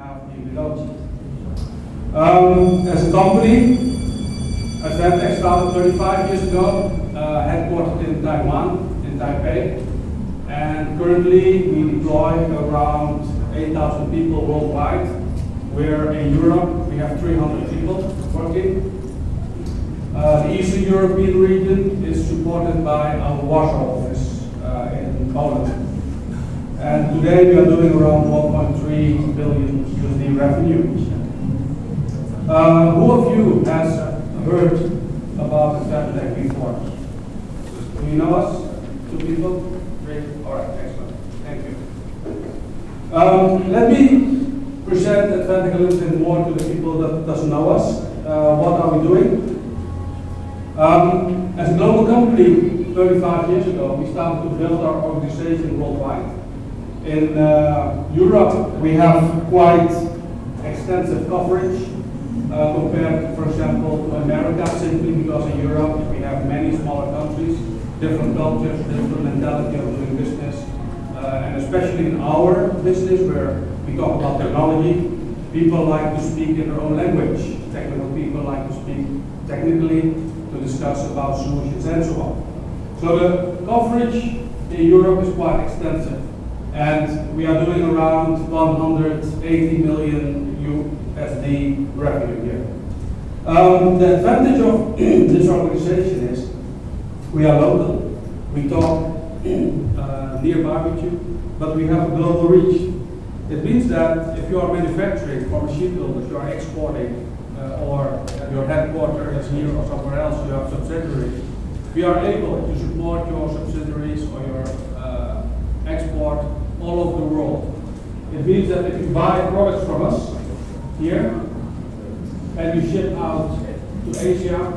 have Tehnologies. As a company, ADVANTECH started 35 years ago, headquartered in Taiwan, in Taipei, and currently we deploy around 8,000 people worldwide. Where in Europe we have 300 people working. The Eastern European region is supported by our Warsaw office in Poland. And today we are doing around 1.3 billion USD revenue. Who of you has heard about ADVANTECH before? Do you know us? 2 people? 3? Alright, excellent. Thank you. Let me present ADVANTECH a little bit more to the people that doesn't know us. What are we doing? As a global company, 35 years ago, we started to build our organization worldwide. In Europe, we have quite extensive coverage compared, for example, to America, simply because in Europe we have many smaller countries, different cultures, different mentality of doing business, and especially in our business where we talk about technology, people like to speak in their own language. Technical people like to speak technically to discuss about solutions and so on. So the coverage in Europe is quite extensive. And we are doing around 180 million USD revenue here. The advantage of this organization is we are local. We talk near barbecue, but we have a global reach. It means that if you are manufacturing for machine builders, you are exporting, or your headquarters is here or somewhere else, you have subsidiaries, we are able to support your subsidiaries or your export all over the world. It means that if you buy products from us here and you ship out to Asia,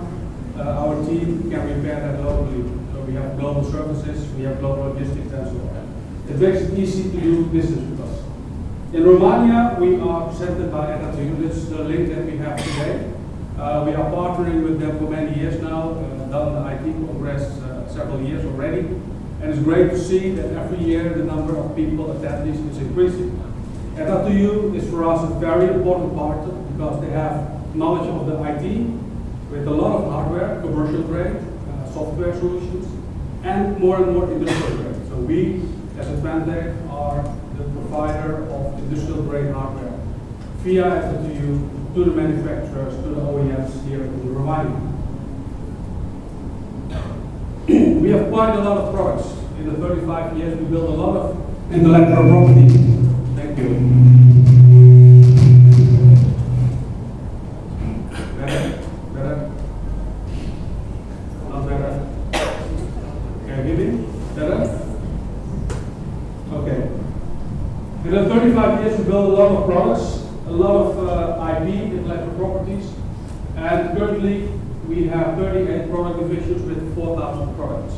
our team can repair that globally. So we have global services, we have global logistics and so on. It makes it easy to do business with us. In Romania, we are presented by ADVANTECH. This is the link that we have today. We are partnering with them for many years now, done the IT Congress several years already. And it's great to see that every year the number of people attendees is increasing. ADVANTECH is for us a very important partner because they have knowledge of the IT with a lot of hardware, commercial grade, software solutions, and more industrial grade. So we, as ADVANTECH, are the provider of industrial grade hardware via ADVANTECH to the manufacturers, to the OEMs here in Romania. We have quite a lot of products. In the 35 years, we built a lot of intellectual property. Thank you. Better? Not better? Can you hear me? Better? Okay. In the 35 years, we built a lot of products, a lot of IP, intellectual properties, and currently we have 38 product divisions with 4,000 products,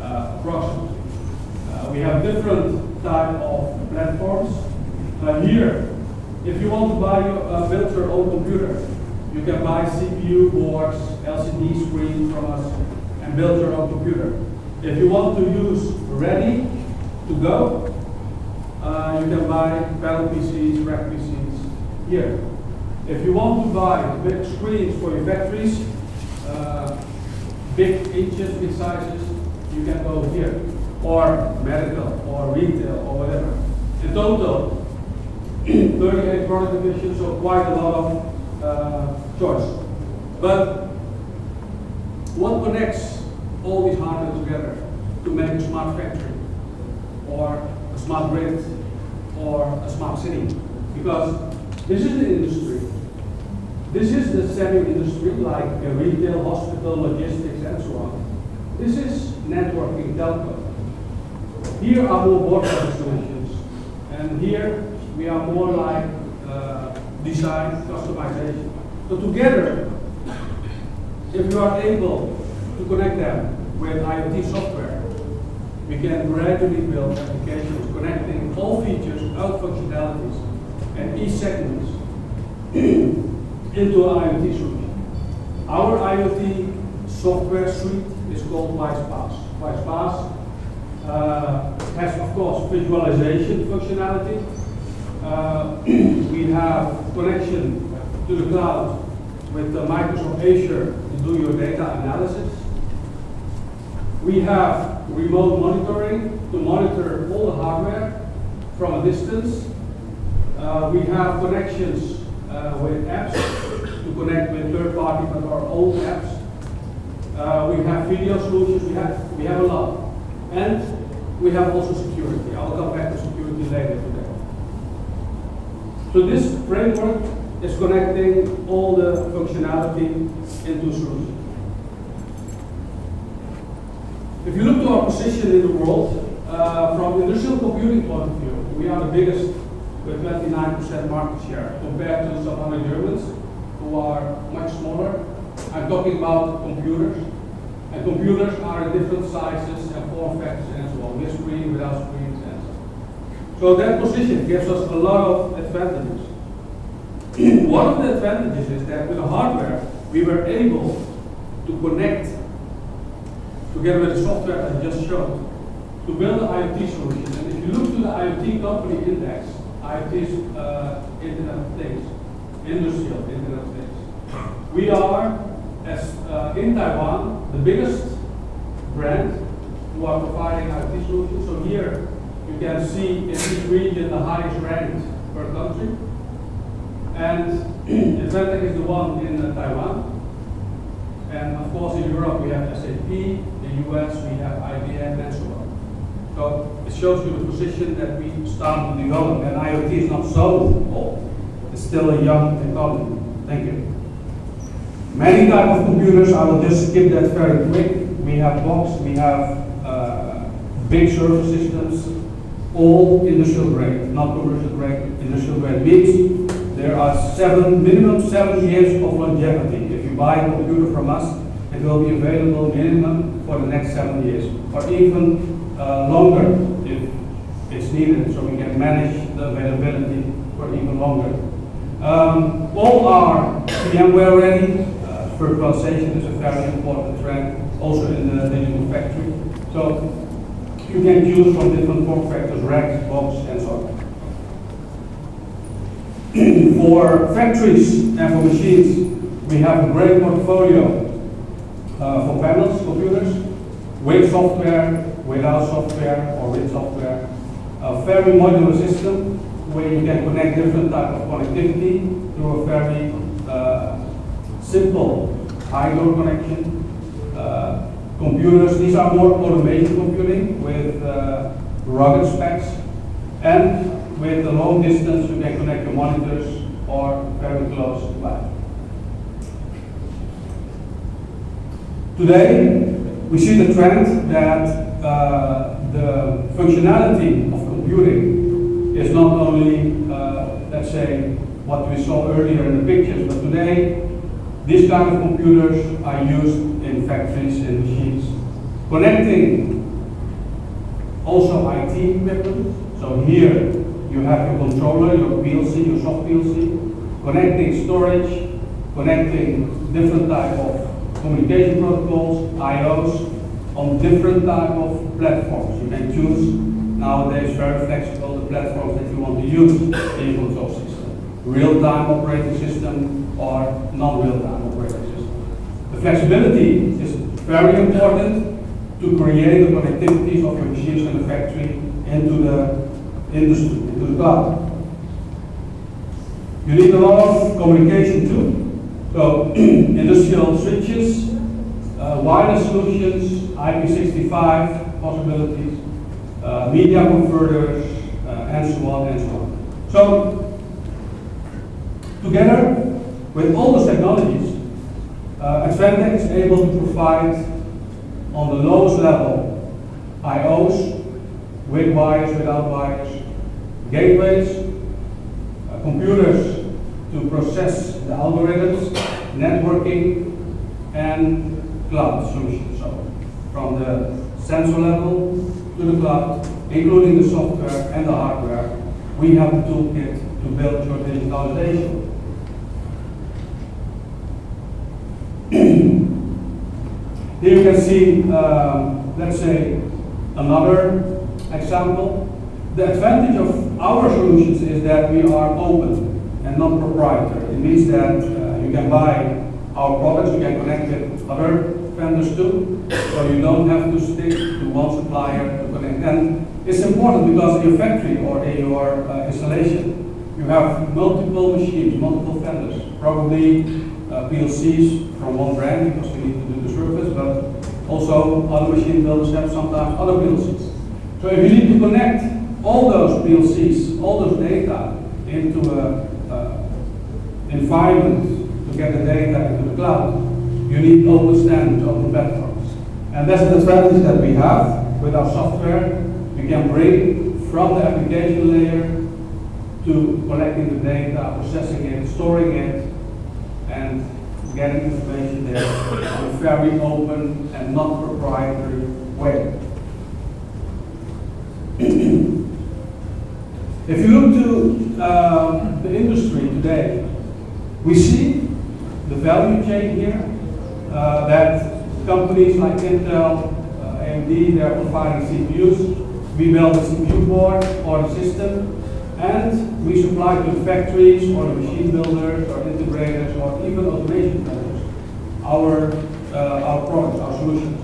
approximately. We have different type of platforms. Here, if you want to build your own computer, you can buy CPU boards, LCD screens from us, and build your own computer. If you want to use ready to go, you can buy panel PCs, rack PCs here. If you want to buy big screens for your factories, big inches, big sizes, you can go here. Or medical, or retail, or whatever. In total, 38 product divisions, so quite a lot of choice. But what connects all these hardware together to make a smart factory, or a smart grid, or a smart city? Because this is the industry. This is the semi-industry, like retail, hospital, logistics, and so on. This is networking, telco. Here are more board-level solutions, and here we are more like design, customization. So together, if you are able to connect them with IoT software, we can gradually build applications connecting all features, all functionalities, and each segment into an IoT solution. Our IoT software suite is called WisePass. WisePass has, of course, visualization functionality. We We have connection to the cloud with Microsoft Azure to do your data analysis. We have remote monitoring to monitor all the hardware from a distance. We have connections with apps to connect with third party but our own apps. We have video solutions, we have a lot. And we have also security. I will come back to security later today. So this framework is connecting all the functionality into solutions. If you look to our position in the world, from industrial computing point of view, we are the biggest with 29% market share compared to some other Germans who are much smaller. I'm talking about computers. And computers are in different sizes and form factors and so on, with screen, without screens, and so on. So that position gives us a lot of advantages. One of the advantages is that with the hardware, we were able to connect, together with the software I just showed, to build an IoT solution. And if you look to the IoT company index, IoT is Internet of Things, industrial Internet of Things. We are, as in Taiwan, the biggest brand who are providing IoT solutions. So here you can see in each region the highest ranked per country. And ADVANTECH is the one in Taiwan. And of course in Europe we have SAP, in the US we have IBM and so on. So it shows you the position that we started to develop, and IoT is not so old. It's still a young technology. Thank you. Many types of computers, I will just skip that very quick. We have box, we have big server systems, all industrial grade, not commercial grade, industrial grade means there are minimum 7 years of longevity. If you buy a computer from us, it will be available minimum for the next 7 years, or even longer if it's needed, so we can manage the availability for even longer. All are VMware ready. Virtualization is a very important trend, also in the digital factory. So you can choose from different form factors, rack, box, and so on. For factories and for machines, we have a great portfolio for panels, computers, with software, without software, or with software. A very modular system where you can connect different types of connectivity through a very simple high-load connection. Computers, these are more automation computing with rugged specs, and with the long distance you can connect the monitors or very close by. Today we see the trend that the functionality of computing is not only, let's say, what we saw earlier in the pictures, but today these kind of computers are used in factories and machines, connecting also IT equipment. So here you have your controller, your PLC, your soft PLC, connecting storage, connecting different type of communication protocols, IOs, on different type of platforms. You can choose nowadays very flexible the platforms that you want to use in your control system. Real-time operating system or non-real-time operating system. The flexibility is very important to create the connectivities of your machines in the factory into the industry, into the cloud. You need a lot of communication too. So industrial switches, wireless solutions, IP65 possibilities, media converters, and so on and so on. So together with all those technologies, ADVANTECH is able to provide on the lowest level IOs, with wires, without wires, gateways, computers to process the algorithms, networking, and cloud solutions. So from the sensor level to the cloud, including the software and the hardware, we have the toolkit to build your digitalization. Here you can see, let's say, another example. The advantage of our solutions is that we are open. and non-proprietary. It means that you can buy our products, you can connect with other vendors too, so you don't have to stick to one supplier to connect. And it's important because in your factory or in your installation, you have multiple machines, multiple vendors, probably PLCs from one brand because you need to do the service, but also other machine builders have sometimes other PLCs. So if you need to connect all those PLCs, all those data into an environment to get the data into the cloud, you need open standards, open platforms. And that's the advantage that we have with our software. We can bring from the application layer to collecting the data, processing it, storing it, and getting information there in a very open and not proprietary way. If you look to the industry today, we see the value chain here, that companies like Intel, AMD, they're providing CPUs, we build the CPU board or the system, and we supply to the factories or the machine builders or integrators or even automation vendors our products, our solutions.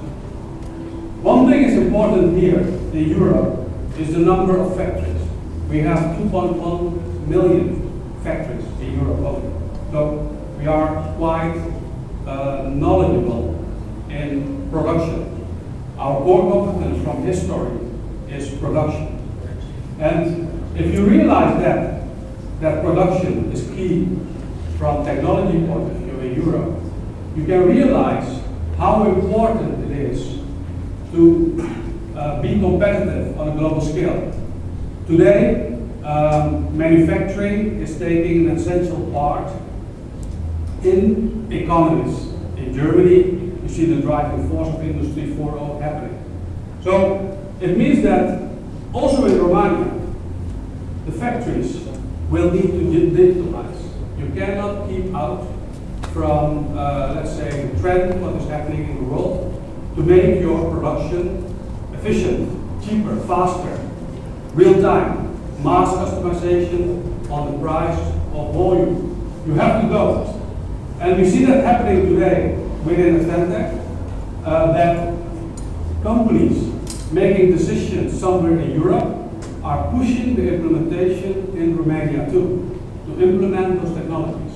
One thing is important here in Europe is the number of factories. We have 2.1 million factories in Europe only. So we are quite knowledgeable in production. Our core competence from history is production. And if you realize that production is key from technology point of view in Europe, you can realize how important it is to be competitive on a global scale. Today, manufacturing is taking an essential part in economies. In Germany, you see the driving force of Industry 4.0 happening. So it means that also in Romania, the factories will need to digitalize. You cannot keep out from, let's say, the trend, what is happening in the world, to make your production efficient, cheaper, faster, real time, mass customization on the price of volume. You have to go. And we see that happening today within ADVANTECH, that companies making decisions somewhere in Europe are pushing the implementation in Romania too, to implement those technologies.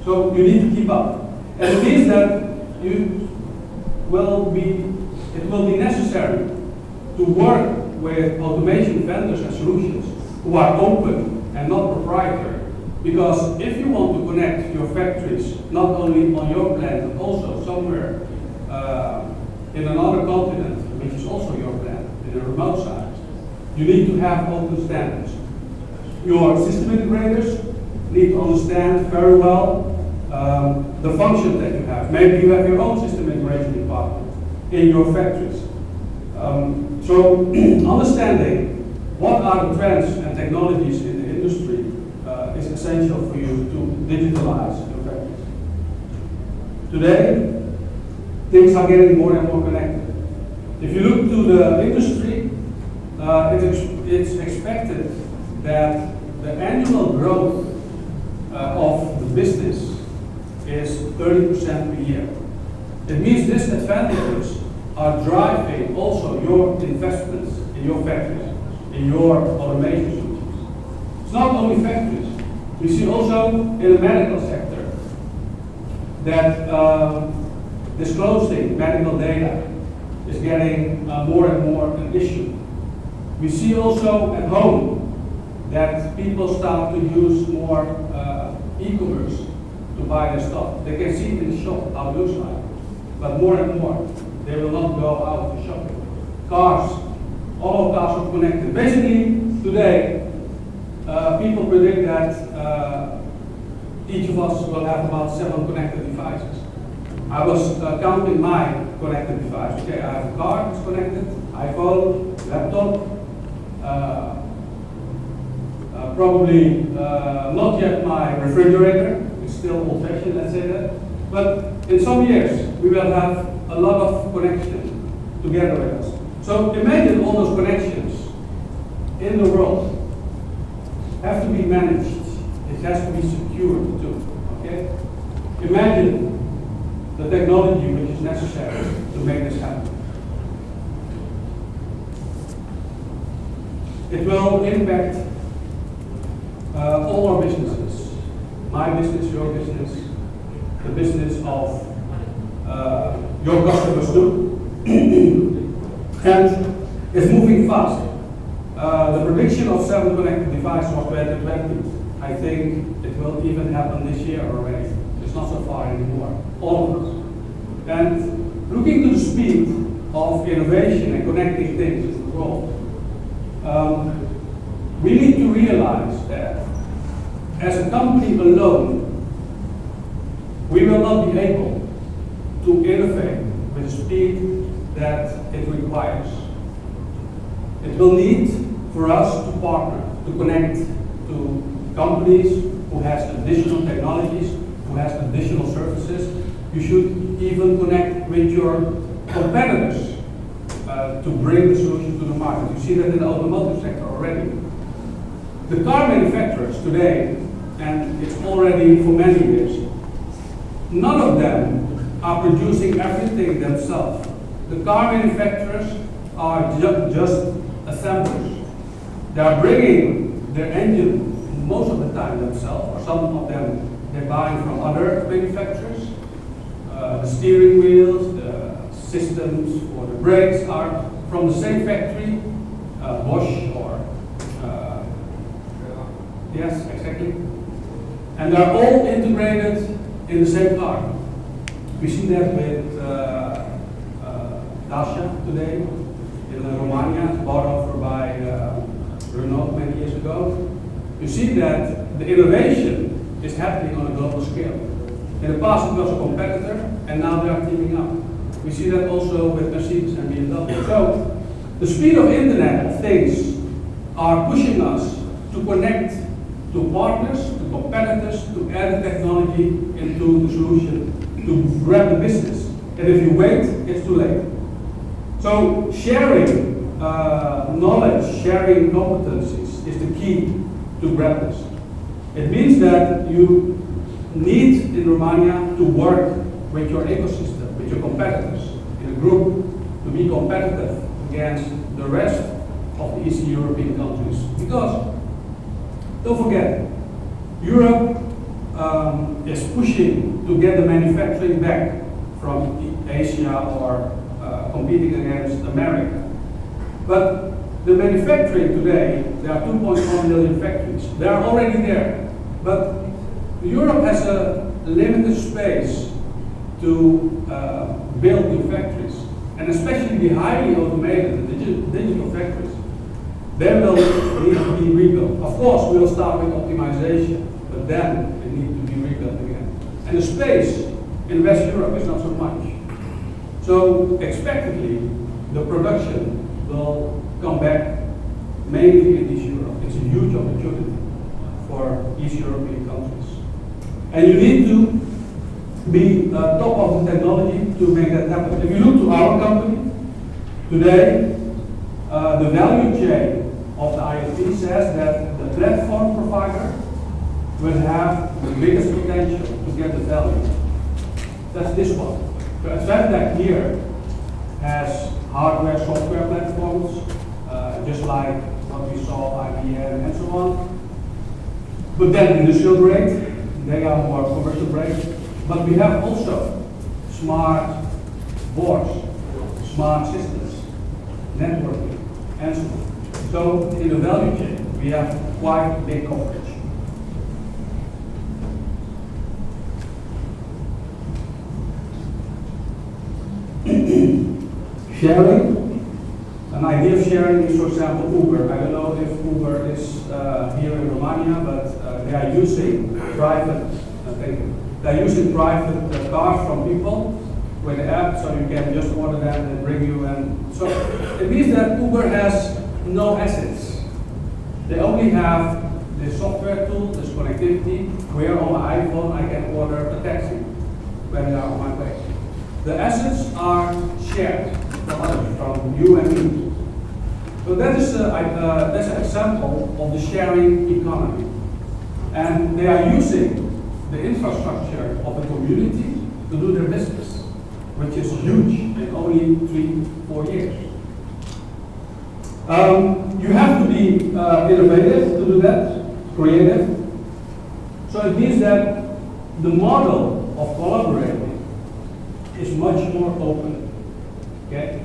So you need to keep up. And it means that it will be necessary to work with automation vendors and solutions who are open and not proprietary. Because if you want to connect your factories, not only on your plant, but also somewhere in another continent, which is also your plant, in a remote site, you need to have open standards. Your system integrators need to understand very well the functions that you have. Maybe you have your own system integration department in your factories. So understanding what are the trends and technologies in the industry is essential for you to digitalize your factories. Today, things are getting more and more connected. If you look to the industry, it's expected that the annual growth of the business is 30% per year. It means these advantages are driving also your investments in your factories, in your automation solutions. It's not only factories. We see also in the medical sector that disclosing medical data is getting more and more an issue. We see also at home that people start to use more e-commerce to buy their stuff. They can see it in the shop how it looks like, but more and more they will not go out to shopping. Cars, all of cars are connected. Basically, today, people predict that each of us will have about 7 connected devices. I was counting my connected device. Okay, I have a car that's connected, iPhone, laptop, probably not yet my refrigerator. It's still old-fashioned, let's say that. But in some years, we will have a lot of connection together with us. So imagine all those connections in the world have to be managed it has to be secured too. Okay? Imagine the technology which is necessary to make this happen. It will impact all our businesses. My business, your business, the business of your customers too. And it's moving fast. The prediction of 7 connected devices was 2020. I think it will even happen this year already. It's not so far anymore. All of us. And looking to the speed of innovation and connecting things in the world, we need to realize that as a company alone, we will not be able to innovate with the speed that it requires. It will need for us to partner, to connect to companies who has additional technologies, who has additional services. You should even connect with your competitors to bring the solution to the market. You see that in the automotive sector already. The car manufacturers today, and it's already for many years, none of them are producing everything themselves. The car manufacturers are just assemblers. They are bringing their engine most of the time themselves, or some of them they're buying from other manufacturers. The steering wheels, the systems for the brakes are from the same factory, Bosch or yes, exactly. And they're all integrated in the same car. We see that with Dacia today in Romania, bought over by Renault many years ago. You see that the innovation is happening on a global scale. In the past it was a competitor, and now they are teaming up. We see that also with Mercedes and BMW. So the speed of Internet of Things are pushing us to connect to partners, to competitors, to add the technology into the solution, to grab the business. And if you wait, it's too late. So sharing knowledge, sharing competencies is the key to grab this. It means that you need in Romania to work with your ecosystem, with your competitors in a group to be competitive against the rest of the Eastern European countries. Because, don't forget, Europe is pushing to get the manufacturing back from Asia or competing against America. But the manufacturing today, there are 2.1 million factories. They are already there. But Europe has a limited space to build new factories. And especially the highly automated, digital factories. They will need to be rebuilt. Of course, we will start with optimization, but then they need to be rebuilt again. And the space in West Europe is not so much. So expectedly, the production will come back mainly in East Europe. It's a huge opportunity for East European countries. And you need to be top of the technology to make that happen. If you look to our company, today, the value chain of the IoT says that the platform provider will have the biggest potential to get the value. That's this one. So ADVANTECH here has hardware, software platforms, just like what we saw, IBM and so on. But then industrial grade, they are more commercial grade. But we have also smart boards, smart systems, networking, and so on. So in the value chain, we have quite big coverage. Sharing. An idea of sharing is, for example, Uber. I don't know if Uber is here in Romania, but they are using private. They're using private cars from people with the app, so you can just order them and bring you. And so it means that Uber has no assets. They only have the software tool, this connectivity, where on my iPhone I can order a taxi when they are on my way. The assets are shared from others, from you and me. So that is that's an example of the sharing economy. And they are using the infrastructure of the community to do their business, which is huge in only 3-4 years. You have to be innovative to do that, creative. So it means that the model of collaborating is much more open. Okay?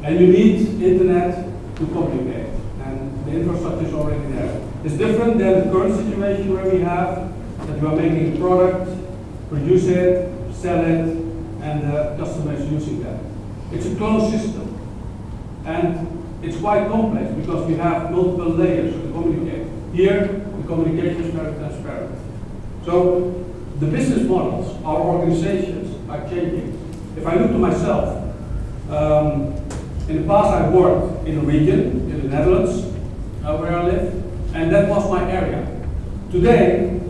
And you need internet to communicate, and the infrastructure is already there. It's different than the current situation where we have that you are making a product, produce it, sell it, and the customer is using that. It's a closed system, and it's quite complex because we have multiple layers to communicate. Here, the communication is very transparent. So the business models, our organizations are changing. If I look to myself, in the past I worked in a region, in the Netherlands, where I live, and that was my area. Today,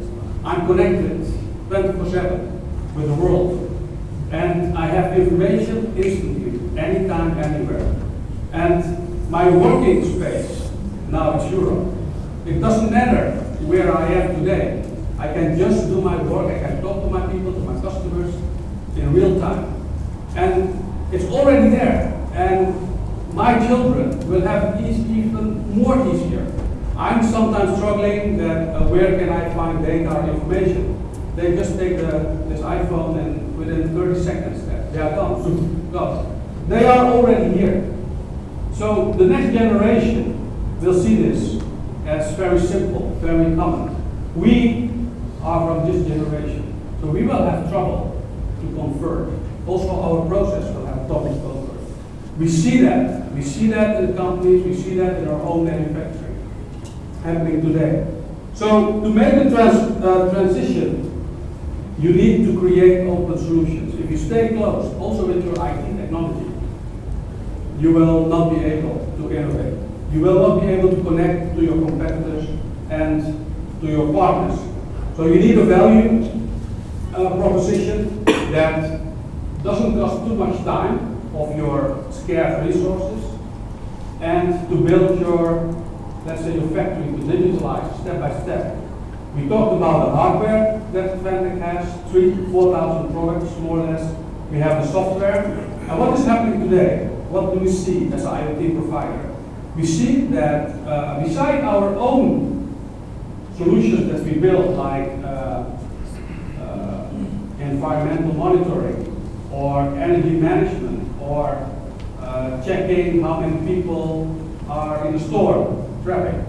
I'm connected 24/7 with the world, and I have information instantly, anytime, anywhere. And my working space, now it's Europe. It doesn't matter where I am today. I can just do my work, I can talk to my people, to my customers in real time. And it's already there. And my children will have it even more easier. I'm sometimes struggling that where can I find data or information? They just take this iPhone and within 30 seconds they are gone. Gone. They are already here. So the next generation will see this as very simple, very common. We are from this generation, so we will have trouble to convert. Also, our process will have trouble to convert. We see that. We see that in the companies. We see that in our own manufacturing happening today. So to make the transition, you need to create open solutions. If you stay close, also with your IT technology, you will not be able to innovate. You will not be able to connect to your competitors and to your partners. So you need a value proposition that doesn't cost too much time of your scarce resources, and to build your, let's say, your factory to digitalize step by step. We talked about the hardware that ADVANTECH has, 3,000 to 4,000 products, more or less. We have the software. And what is happening today? What do we see as an IoT provider? We see that beside our own solutions that we build, like environmental monitoring, or energy management, or checking how many people are in the store, traffic,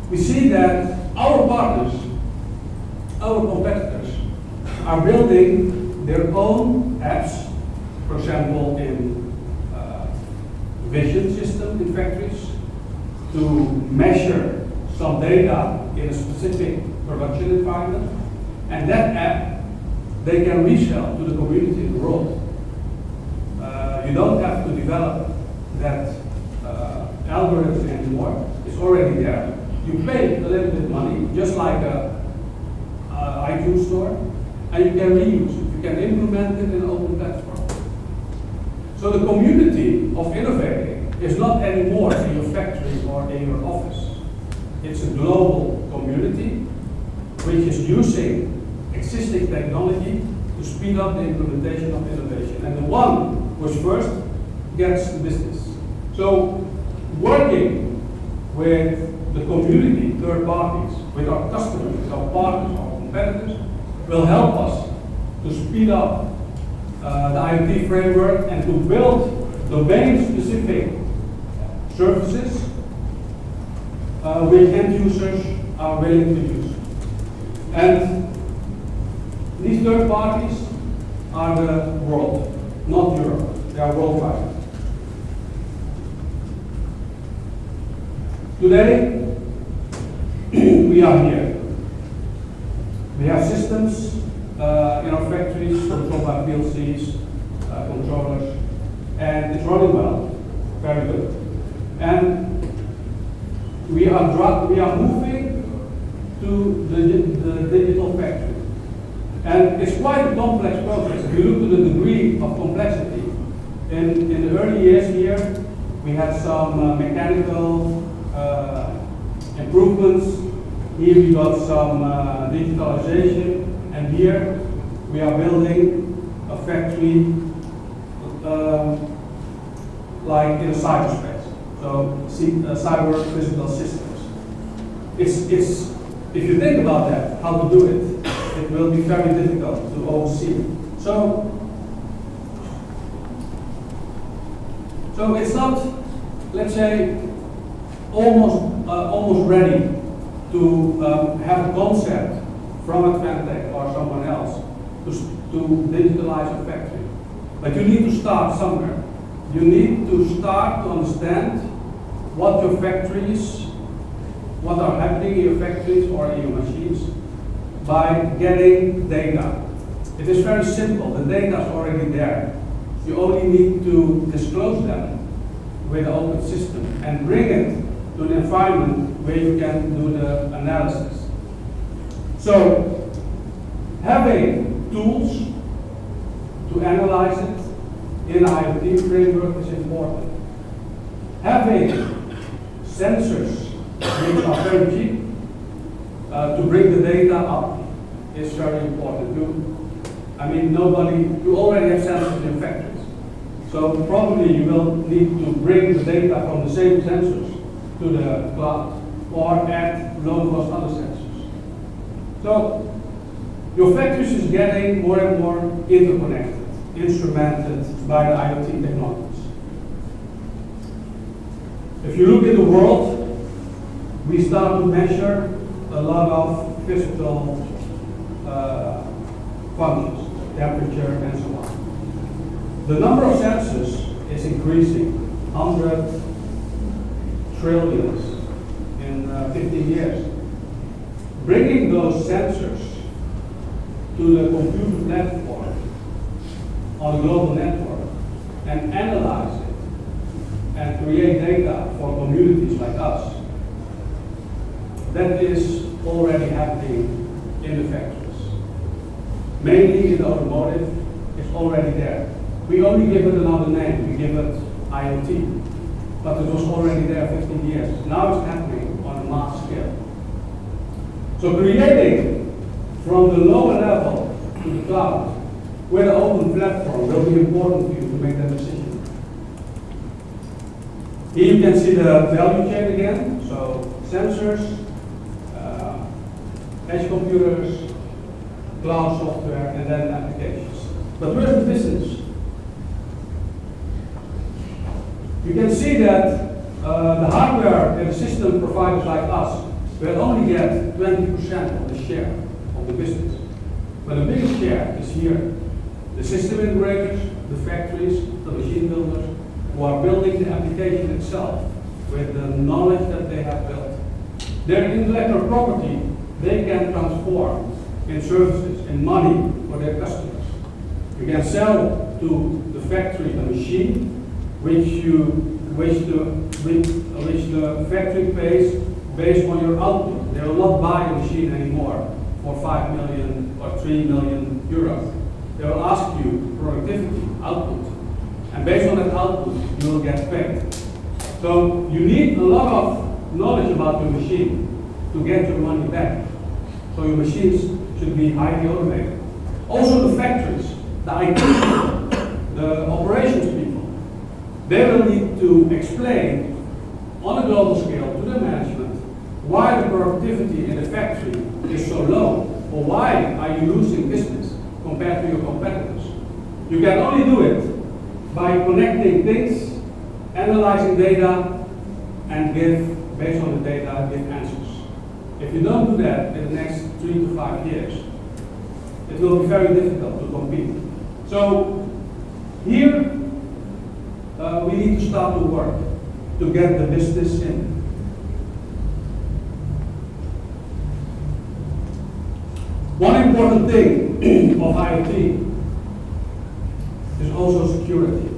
we see that our partners, our competitors, are building their own apps, for example, in vision system in factories, to measure some data in a specific production environment, and that app they can resell to the community in the world. You don't have to develop that algorithm anymore. It's already there. You pay a little bit of money, just like a iTunes store, and you can reuse it. You can implement it in an open platform. So the community of innovating is not anymore in your factory or in your office. It's a global community which is using existing technology to speed up the implementation of innovation. And the one who is first gets the business. So working with the community, third parties, with our customers, with our partners, our competitors, will help us to speed up the IoT framework and to build domain-specific services which end users are willing to use. And these third parties are the world, not Europe. They are worldwide. Today, we are here. We have systems in our factories controlled by PLCs, controllers, and it's running well, very good. And we are moving to the digital factory. And it's quite a complex process. If you look to the degree of complexity, in the early years here, we had some mechanical improvements Here we got some digitalization, and here we are building a factory like in a cyberspace. So cyber physical systems. It's if you think about that, how to do it, it will be very difficult to oversee. So it's not, let's say, almost ready to have a concept from ADVANTECH or someone else to digitalize a factory. But you need to start somewhere. You need to start to understand what your factories, what are happening in your factories or in your machines by getting data. It is very simple. The data is already there. You only need to disclose them with an open system and bring it to an environment where you can do the analysis. So, having tools to analyze it in an IoT framework is important. Having sensors which are very cheap to bring the data up is very important. You already have sensors in factories. So probably you will need to bring the data from the same sensors to the cloud or add low-cost other sensors. So your factories is getting more and more interconnected, instrumented by the IoT technologies. If you look in the world, we start to measure a lot of physical functions, temperature and so on. The number of sensors is increasing, 100 trillions in 15 years. Bringing those sensors to the computer platform on a global network and analyze it and create data for communities like us, that is already happening in the factories. Mainly in the automotive, it's already there. We only give it another name, we give it IoT, but it was already there 15 years. Now it's happening on a mass scale. So creating from the lower level to the cloud with an open platform will be important for you to make that decision. Here you can see the value chain again, so sensors, edge computers, cloud software, and then applications. But where's the business? You can see that the hardware and the system providers like us will only get 20% of the share of the business. But the biggest share is here. The system integrators, the factories, the machine builders, who are building the application itself with the knowledge that they have built. Their intellectual property, they can transform in services, in money for their customers. You can sell to the factory a machine which the factory pays based on your output. They will not buy a machine anymore for 5 million or 3 million euros. They will ask you productivity, output, and based on that output, you will get paid. So you need a lot of knowledge about your machine to get your money back. So your machines should be highly automated. Also the factories, the IT people, the operations people, they will need to explain on a global scale to the management why the productivity in the factory is so low, or why are you losing business compared to your competitors. You can only do it by connecting things, analyzing data, and based on the data, give answers. If you don't do that in the next 3 to 5 years, it will be very difficult to compete. So here, we need to start to work to get the business in. One important thing of IoT is also security.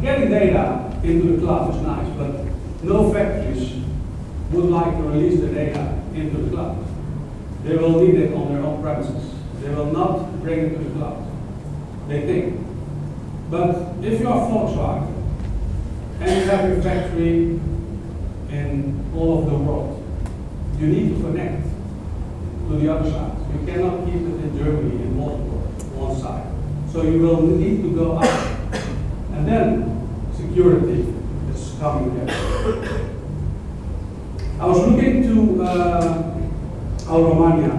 Getting data into the cloud is nice, but no factories would like to release the data into the cloud. They will need it on their own premises. They will not bring it to the cloud, they think. But if you are Volkswagen and you have your factory in all of the world, you need to connect to the other side. You cannot keep it in Germany in multiple, one side. So you will need to go out. And then security is coming there. I was looking to how Romania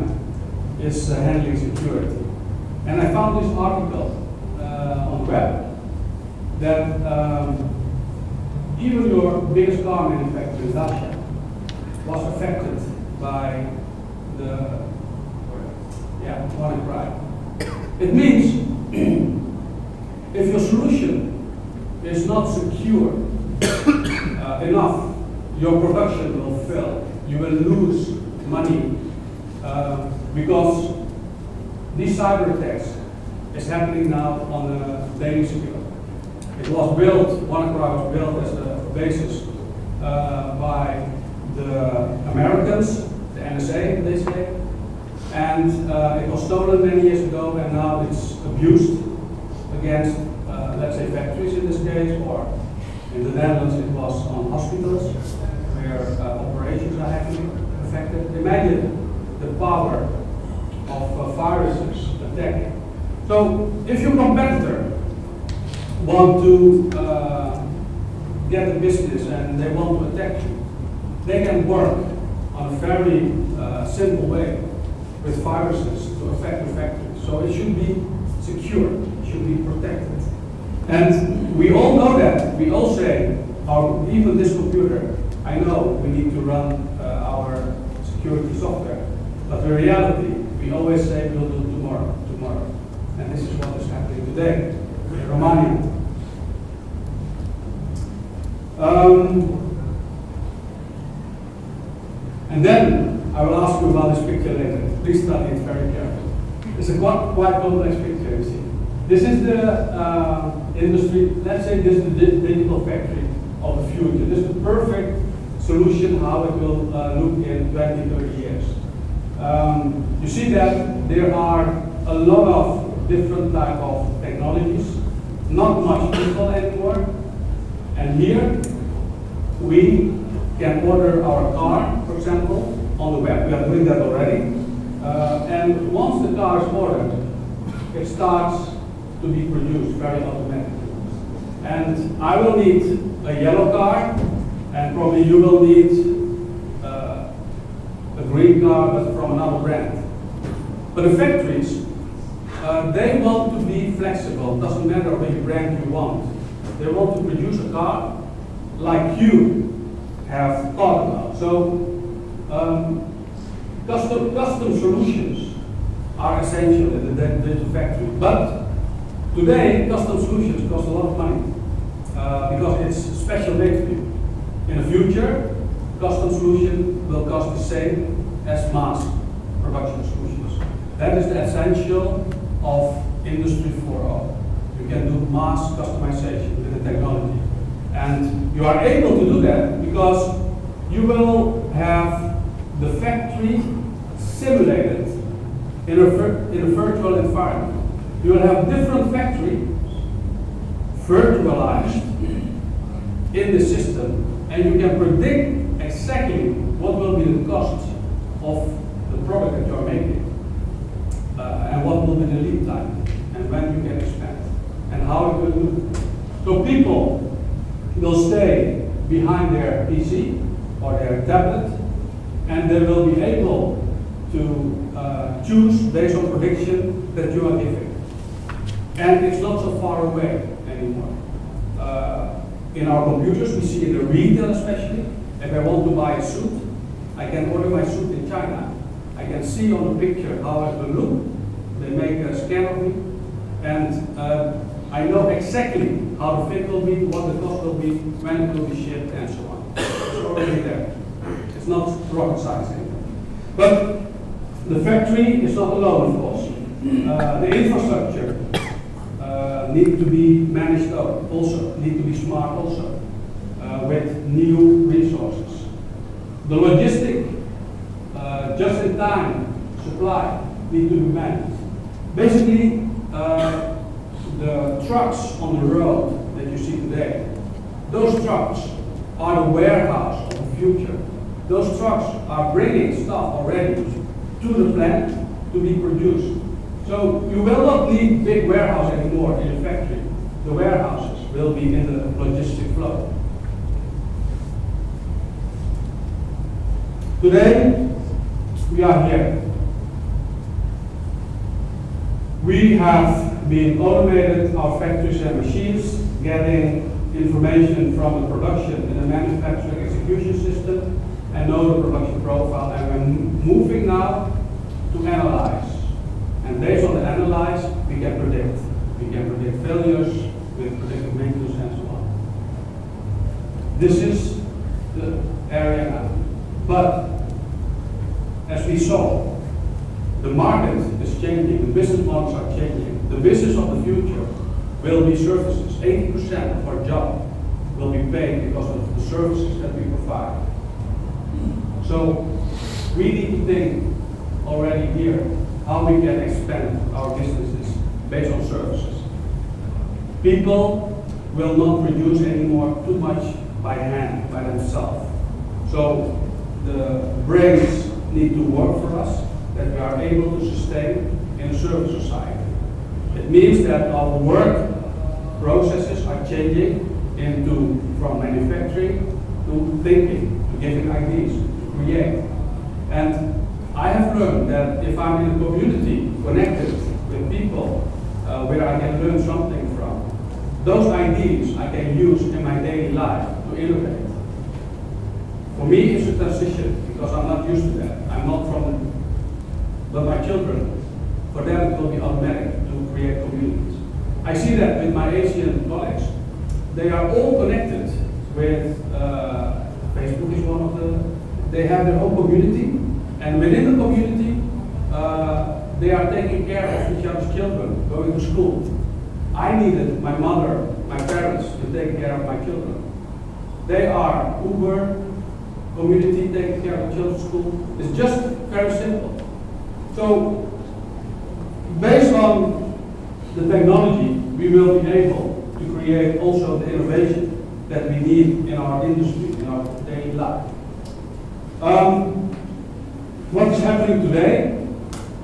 is handling security. And I found this article on the web that even your biggest car manufacturer in Russia was affected by the WannaCry. It means if your solution is not secure enough, your production will fail. You will lose money because these cyber attacks is happening now on a daily scale. It was built, WannaCry was built as a basis by the Americans, the NSA, they say, and it was stolen many years ago, and now it's abused against, let's say, factories in this case, or in the Netherlands it was on hospitals where operations are heavily affected. Imagine the power of viruses attacking. So if your competitor want to get a business and they want to attack you, they can work on a very simple way with viruses to affect your factory. So it should be secure, it should be protected. And we all know that. We all say, even this computer, I know we need to run our security software, but in reality, we always say we'll do tomorrow. And this is what is happening today in Romania. And then I will ask you about this picture later. Please study it very carefully. It's a quite complex picture, you see. This is the industry, let's say this is the digital factory of the future. This is the perfect solution how it will look in 20, 30 years. You see that there are a lot of different type of technologies, not much people anymore. And here we can order our car, for example, on the web. We are doing that already. And once the car is ordered, it starts to be produced very automatically. And I will need a yellow car, and probably you will need a green car, but from another brand. But the factories, they want to be flexible. It doesn't matter which brand you want. They want to produce a car like you have thought about. So custom solutions are essential in the digital factory. But today, custom solutions cost a lot of money because it's special made for you. In the future, custom solution will cost the same as mass production solutions. That is the essential of Industry 4.0. You can do mass customization with the technology. And you are able to do that because you will have the factory simulated in a virtual environment. You will have different factories virtualized in the system, and you can predict exactly what will be the cost of the product that you are making, and what will be the lead time, and when you can expand, and how it will do. So people will stay behind their PC or their tablet, and they will be able to choose based on prediction that you are giving. And it's not so far away anymore. In our computers, we see in the retail especially, if I want to buy a suit, I can order my suit in China. I can see on the picture how it will look. They make a scan of me, and I know exactly how the fit will be, what the cost will be, when it will be shipped, and so on. It's already there. It's not rocket science anymore. But the factory is not alone, of course. The infrastructure need to be managed up, also need to be smart also, with new resources. The logistic, just-in-time supply need to be managed. Basically, the trucks on the road that you see today, those trucks are the warehouse of the future. Those trucks are bringing stuff already to the plant to be produced. So you will not need big warehouse anymore in a factory. The warehouses will be in the logistic flow. Today, we are here. We have been automated our factories and machines, getting information from the production in the manufacturing execution system and know the production profile, and we're moving now to analyze. And based on the analyze, we can predict. We can predict failures with predictive maintenance and so on. This is the area now. But as we saw, the market is changing, the business models are changing. The business of the future will be services. 80% of our job will be paid because of the services that we provide. So we need to think already here how we can expand our businesses based on services. People will not produce anymore too much by hand, by themselves. So the brains need to work for us, that we are able to sustain in a service society. It means that our work processes are changing from manufacturing to thinking, to giving ideas, to create. And I have learned that if I'm in a community connected with people where I can learn something from, those ideas I can use in my daily life to innovate. For me, it's a transition because I'm not used to that. I'm not from, but my children, for them it will be automatic to create communities. I see that with my Asian colleagues. They are all connected with, Facebook is one of the, they have their own community, and within the community, they are taking care of each other's children, going to school. I needed my mother, my parents to take care of my children. They are Uber community taking care of children's school. It's just very simple. So, based on the technology, we will be able to create also the innovation that we need in our industry, in our daily life. What is happening today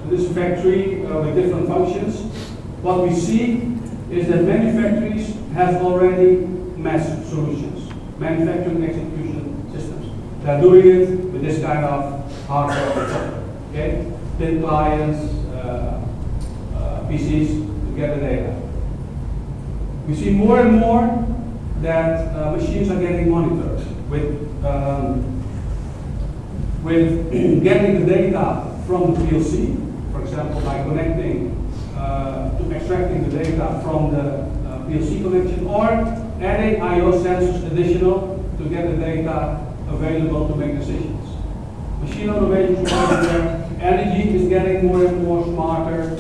in this factory with different functions? What we see is that many factories have already mass solutions, manufacturing execution systems. They are doing it with this kind of hardware, okay? Thin clients, PCs to get the data. We see more and more that machines are getting monitored with getting the data from the PLC, for example, by connecting to extracting the data from the PLC connection, or adding I/O sensors additional to get the data available to make decisions. Machine automation is there. Energy is getting more and more smarter.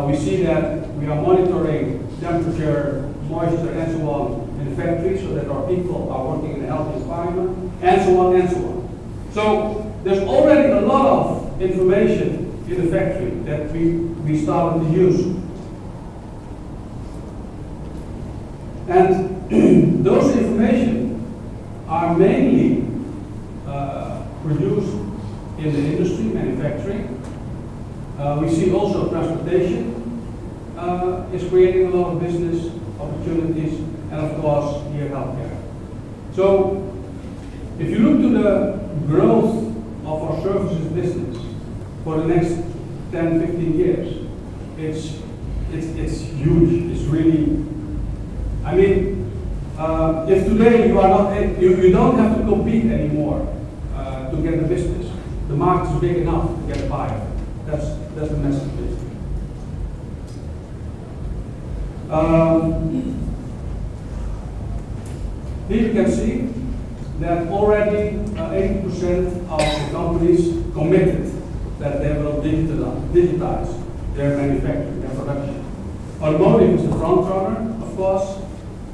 We see that we are monitoring temperature, moisture, and so on in the factory so that our people are working in a healthy environment, and so on and so on. So there's already a lot of information in the factory that we started to use. And those information are mainly produced in the industry, manufacturing. We see also transportation is creating a lot of business opportunities, and of course here healthcare. So if you look to the growth of our services business for the next 10, 15 years, it's huge. It's really, I mean, if today you are not, you don't have to compete anymore to get the business. The market is big enough to get by. That's the message. Here you can see that already 80% of the companies committed that they will digitize their manufacturing, their production. Automotive is the front runner, of course,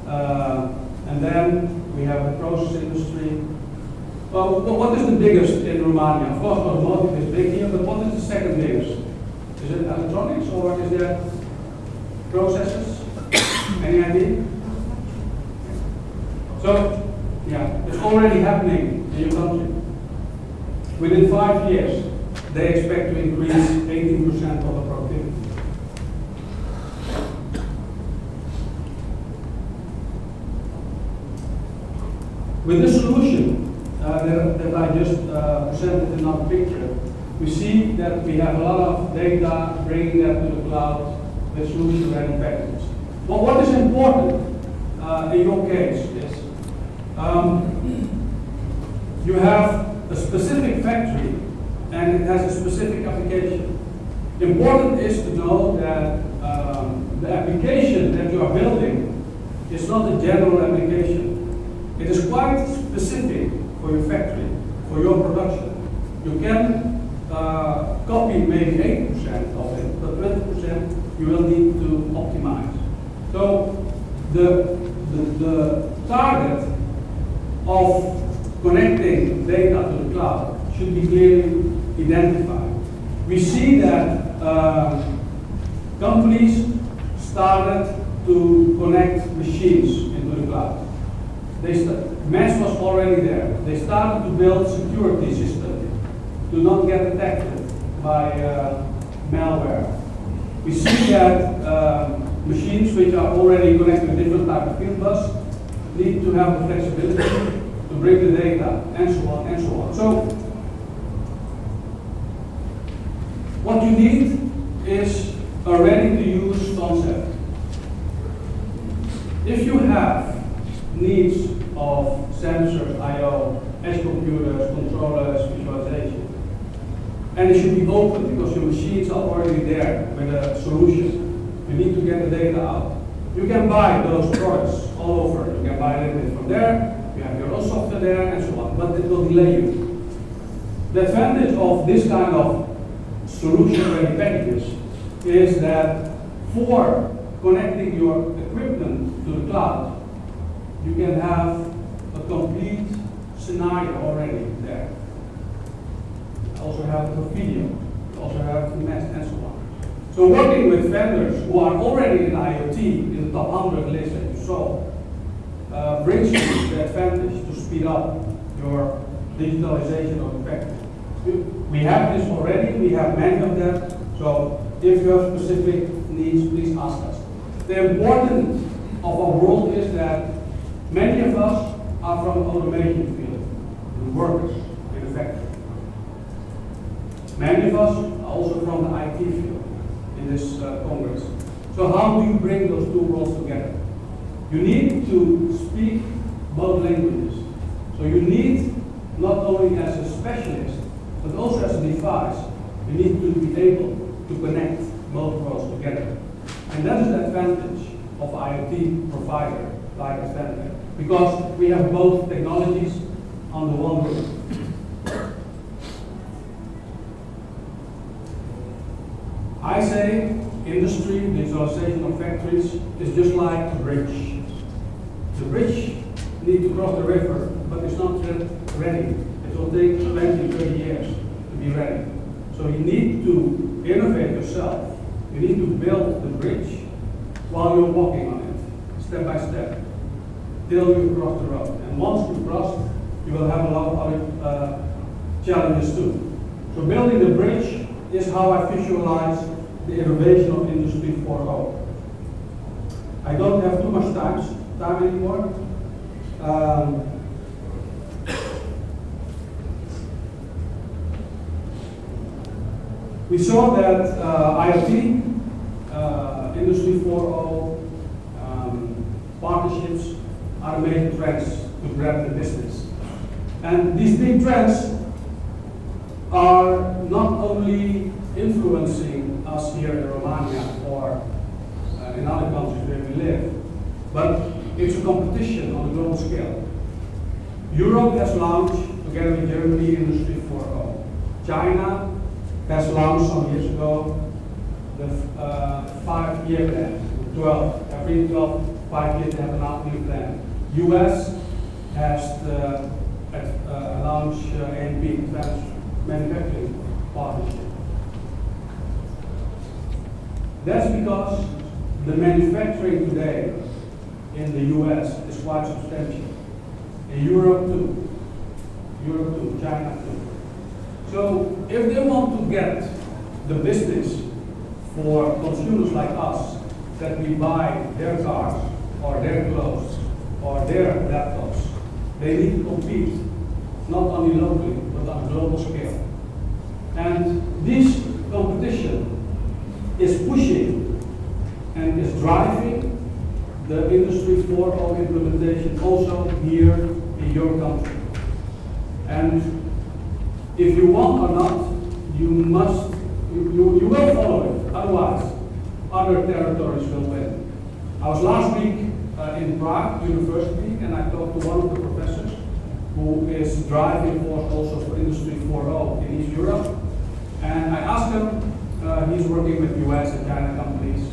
and then we have the process industry. Well, what is the biggest in Romania? Of course, automotive is big here, but what is the second biggest? Is it electronics, or is there processes? Any idea? So, yeah, it's already happening. And you they expect to increase 18% of the productivity. With this solution that I just presented in our picture, we see that we have a lot of data, bringing that to the cloud with solution-ready packages. But what is important in your case is you have a specific factory and it has a specific application. Important is to know that the application that you are building is not a general application. It is quite specific for your factory, for your production. You can copy maybe 8% of it, but 20% you will need to optimize. So the target of connecting data to the cloud should be clearly identified. We see that companies started to connect machines into the cloud. Mass was already there. They started to build security systems to not get attacked by malware. We see that machines which are already connected to different type of field bus need to have the flexibility to bring the data, and so on and so on. So what you need is a ready-to-use concept. If you have needs of sensors, I/O, edge computers, controllers, visualization, and it should be open because your machines are already there with a solution. You need to get the data out. You can buy those products all over. You can buy a little bit from there, you have your own software there, and so on, but it will delay you. The advantage of this kind of solution-ready packages is that for connecting your equipment to the cloud, you can have a complete scenario already there. You also have the video, you also have the mesh, and so on. So working with vendors who are already in IoT, in the top 100 list that you saw, brings you the advantage to speed up your digitalization of the factory. We have this already, we have many of them, so if you have specific needs, please ask us. The importance of our world is that many of us are from the automation field, the workers in the factory. Many of us are also from the IT field in this Congress. So how do you bring those two worlds together? You need to speak both languages. So you need, not only as a specialist, but also as a device, you need to be able to connect both worlds together. And that is the advantage of IoT provider like ADVANTECH, because we have both technologies under one roof. I say industry, digitalization of factories is just like a bridge. The bridge needs to cross the river, but it's not yet ready. It will take 20, 30 years to be ready. So you need to innovate yourself. You need to build the bridge while you're walking on it, step by step, till you cross the road. And once you cross, you will have a lot of other challenges too. So building the bridge is how I visualize the innovation of Industry 4.0. I don't have too much time anymore. We saw that IoT, Industry 4.0, partnerships are the main trends to grab the business. And these big trends are not only influencing us here in Romania or in other countries where we live, but it's a competition on a global scale. Europe has launched, together with Germany, Industry 4.0. China has launched some years ago the 5-year plan, 12. Every 5 years they have a new plan. US has launched AMP, Advanced Manufacturing Partnership. That's because the manufacturing today in the US is quite substantial. In Europe too, China too. So if they want to get the business for consumers like us, that we buy their cars or their clothes or their laptops, they need to compete not only locally but on a global scale. And this competition is pushing and is driving the Industry 4.0 implementation also here in your country. And if you want or not, you will follow it. Otherwise, other territories will win. I was last week in Prague University, and I talked to one of the professors who is driving force also for Industry 4.0 in East Europe. And I asked him, he's working with US and China companies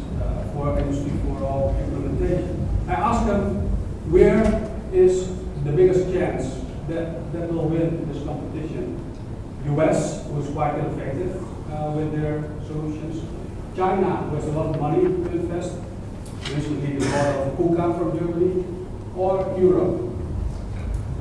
for Industry 4.0 implementation. I asked him, where is the biggest chance that will win this competition? US, who is quite innovative with their solutions. China, who has a lot of money to invest. Recently, the board of KUKA from Germany. Or Europe.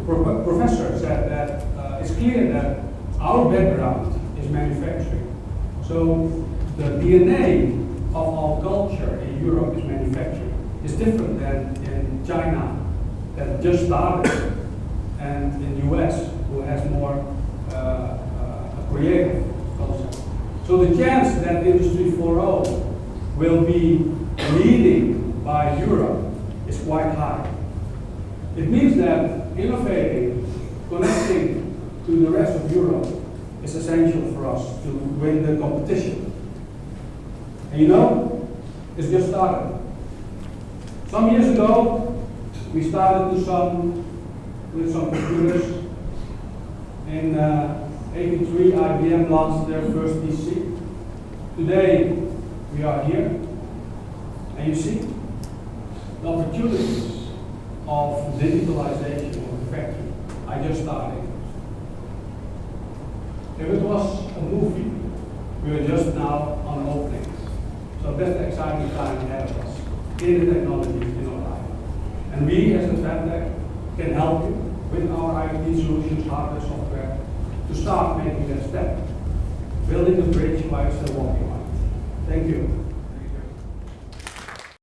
The professor said that it's clear that our background is manufacturing. So the DNA of our culture in Europe is manufacturing. It's different than in China, that just started, and in US, who has more a creative concept. So the chance that Industry 4.0 will be leading by Europe is quite high. It means that innovating, connecting to the rest of Europe is essential for us to win the competition. And you know, it's just started. Some years ago, we started with some computers. In 83, IBM launched their first PC. Today, we are here. And you see, the opportunities of digitalization of the factory are just starting. If it was a movie, we are just now on openings. So that's the exciting time ahead of us in the technologies in our life. And we as ADVANTECH can help you with our IoT solutions, hardware, software, to start making that step, building the bridge while you're still walking on it. Thank you.